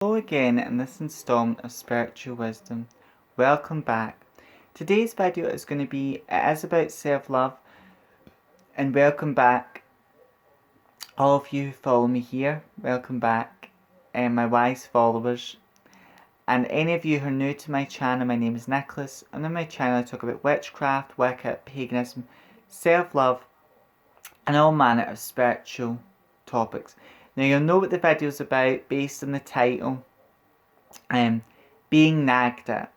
Hello again in this installment of Spiritual Wisdom. Welcome back. Today's video is going to be, it is about self-love, and welcome back all of you who follow me here. Welcome back, and my wise followers. And any of you who are new to my channel, my name is Nicholas, and on my channel I talk about witchcraft, Wicca, paganism, self-love, and all manner of spiritual topics. Now you'll know what the video is about based on the title, being nagged at.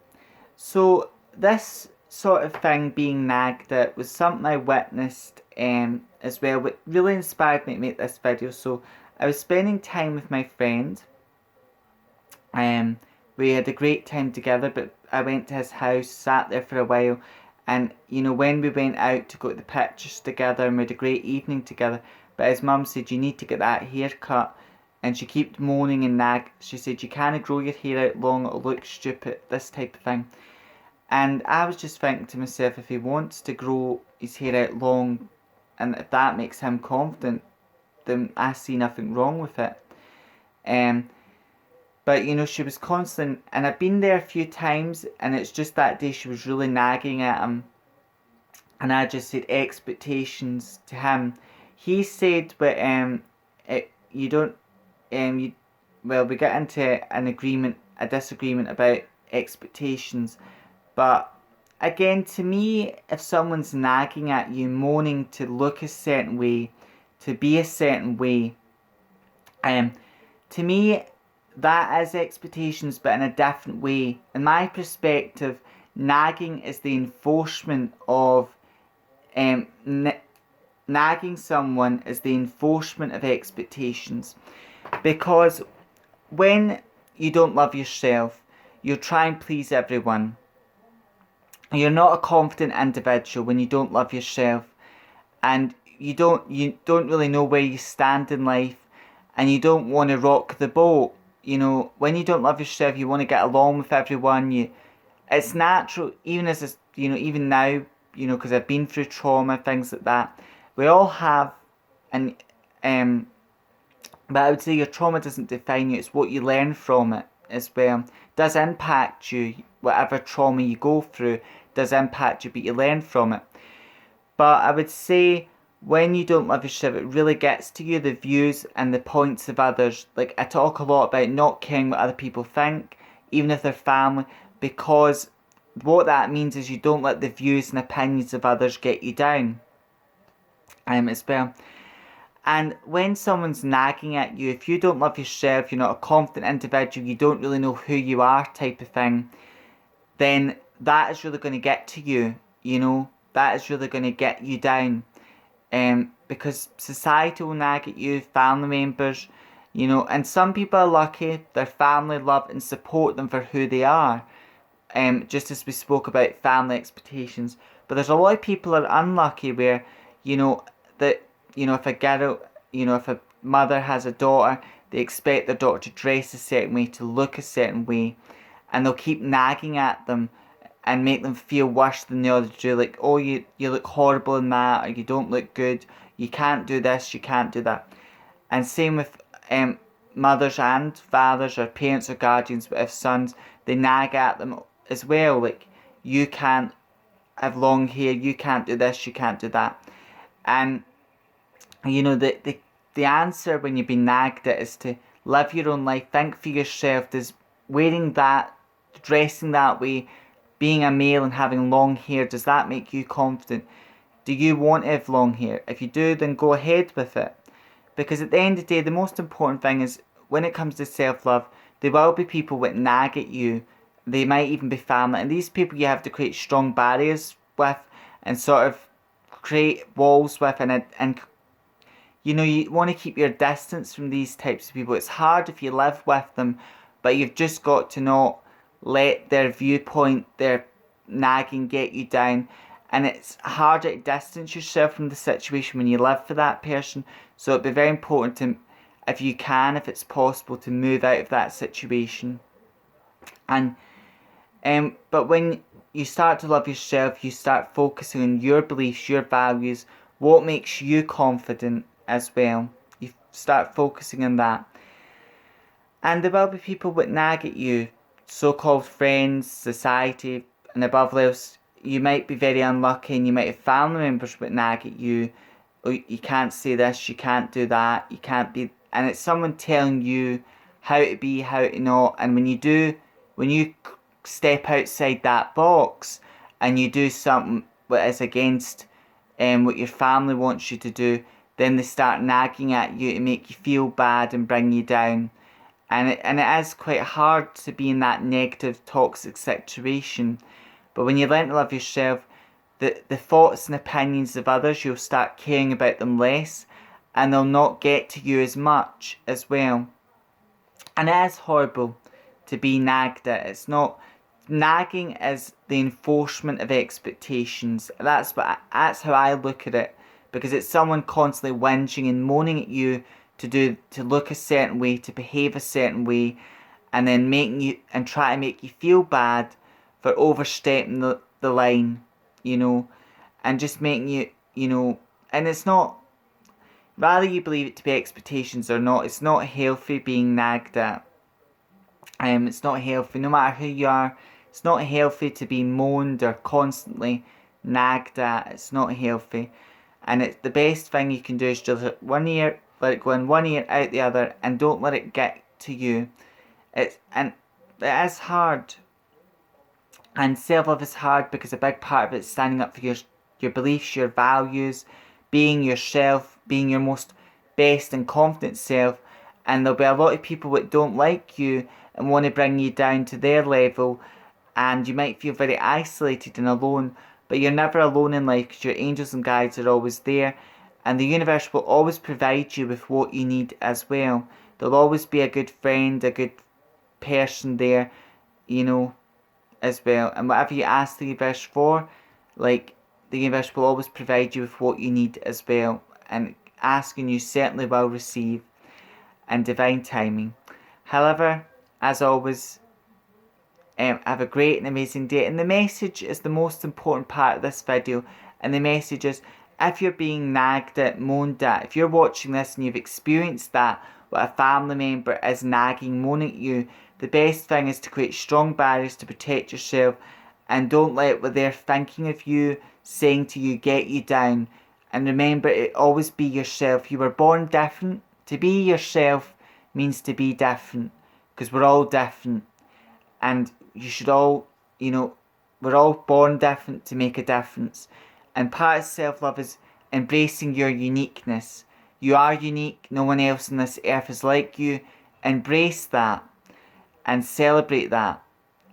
So this sort of thing, being nagged at, was something I witnessed as well. What really inspired me to make this video. So I was spending time with my friend. We had a great time together, but I went to his house, sat there for a while, and when we went out to go to the pictures together, and we had a great evening together, but his mum said, you need to get that haircut, and she kept moaning and nagging. She said, you can't grow your hair out long, it'll look stupid, this type of thing. And I was just thinking to myself, if he wants to grow his hair out long, and if that makes him confident, then I see nothing wrong with it. But she was constant, and I've been there a few times, and it's just that day she was really nagging at him. And I just said expectations to him. He said, but you don't, we got into a disagreement about expectations. But again, to me, if someone's nagging at you, moaning to look a certain way, to be a certain way, to me, that is expectations, but in a different way. In my perspective, nagging is the enforcement of nagging someone is the enforcement of expectations. Because when you don't love yourself, you try and please everyone. You're not a confident individual when you don't love yourself, and you don't really know where you stand in life, and you don't want to rock the boat. When you don't love yourself, you want to get along with everyone. It's natural, even as even now, because I've been through trauma, things like that. We all have, but I would say your trauma doesn't define you. It's what you learn from it as well. It does impact you. Whatever trauma you go through does impact you, but you learn from it. But I would say when you don't love yourself, it really gets to you, the views and the points of others. Like, I talk a lot about not caring what other people think, even if they're family, because what that means is you don't let the views and opinions of others get you down as well. And when someone's nagging at you, if you don't love yourself, you're not a confident individual, you don't really know who you are type of thing, then that is really going to get to you, that is really going to get you down. Because society will nag at you, family members, and some people are lucky, their family love and support them for who they are. Just as we spoke about family expectations. But there's a lot of people that are unlucky where, if a girl, if a mother has a daughter, they expect their daughter to dress a certain way, to look a certain way, and they'll keep nagging at them and make them feel worse than the others do. Like, oh, you look horrible in that, or you don't look good, you can't do this, you can't do that. And same with mothers and fathers, or parents or guardians, but if sons, they nag at them as well. Like, you can't have long hair, you can't do this, you can't do that. And the answer when you've been nagged at is to live your own life, think for yourself. Does wearing that, dressing that way, being a male and having long hair, does that make you confident? Do you want to have long hair? If you do, then go ahead with it. Because at the end of the day, the most important thing is, when it comes to self-love, there will be people that nag at you. They might even be family. And these people you have to create strong barriers with, and sort of create walls with, and you want to keep your distance from these types of people. It's hard if you live with them, but you've just got to not let their viewpoint, their nagging get you down. And it's harder to distance yourself from the situation when you live for that person. So it'd be very important to, if it's possible, to move out of that situation. And but when you start to love yourself, you start focusing on your beliefs, your values, what makes you confident as well. You start focusing on that. And there will be people that nag at you, so-called friends, society, and above all else, you might be very unlucky and you might have family members that nag at you. Oh, you can't say this, you can't do that, you can't be... And it's someone telling you how to be, how to not. And when you step outside that box and you do something that is against what your family wants you to do, then they start nagging at you to make you feel bad and bring you down. And it is quite hard to be in that negative, toxic situation. But when you learn to love yourself, the thoughts and opinions of others, you'll start caring about them less, and they'll not get to you as much as well. And it is horrible to be nagged at. It's not... Nagging is the enforcement of expectations. That's how I look at it, because it's someone constantly whinging and moaning at you to look a certain way, to behave a certain way, and then try to make you feel bad for overstepping the line, and just making you, and it's not... Rather you believe it to be expectations or not, it's not healthy being nagged at. It's not healthy, no matter who you are. It's not healthy to be moaned or constantly nagged at. It's not healthy. And the best thing you can do is just let it go in one ear, out the other, and don't let it get to you. It is hard. And self-love is hard because a big part of it is standing up for your beliefs, your values, being yourself, being your most best and confident self. And there'll be a lot of people that don't like you and want to bring you down to their level, and you might feel very isolated and alone, but you're never alone in life because your angels and guides are always there, and the universe will always provide you with what you need as well. There'll always be a good friend, a good person there, as well. And whatever you ask the universe for, the universe will always provide you with what you need as well, and asking you certainly will receive, and divine timing. However, as always, have a great and amazing day. And the message is the most important part of this video. And the message is, if you're being nagged at, moaned at, if you're watching this and you've experienced that, where a family member is nagging, moaning at you, the best thing is to create strong barriers to protect yourself, and don't let what they're thinking of you, saying to you, get you down. And remember, it always be yourself. You were born different. To be yourself means to be different, because we're all different. And you should all, we're all born different to make a difference. And part of self-love is embracing your uniqueness. You are unique. No one else on this earth is like you. Embrace that and celebrate that,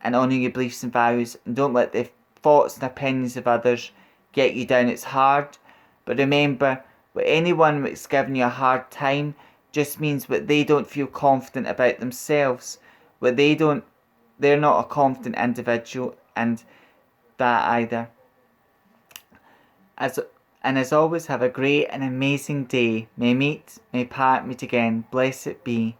and honour your beliefs and values. And don't let the thoughts and opinions of others get you down. It's hard, but remember, with anyone that's giving you a hard time just means that they don't feel confident about themselves. They're not a confident individual, and that either. As always, have a great and amazing day. May meet, may part, meet again. Blessed be.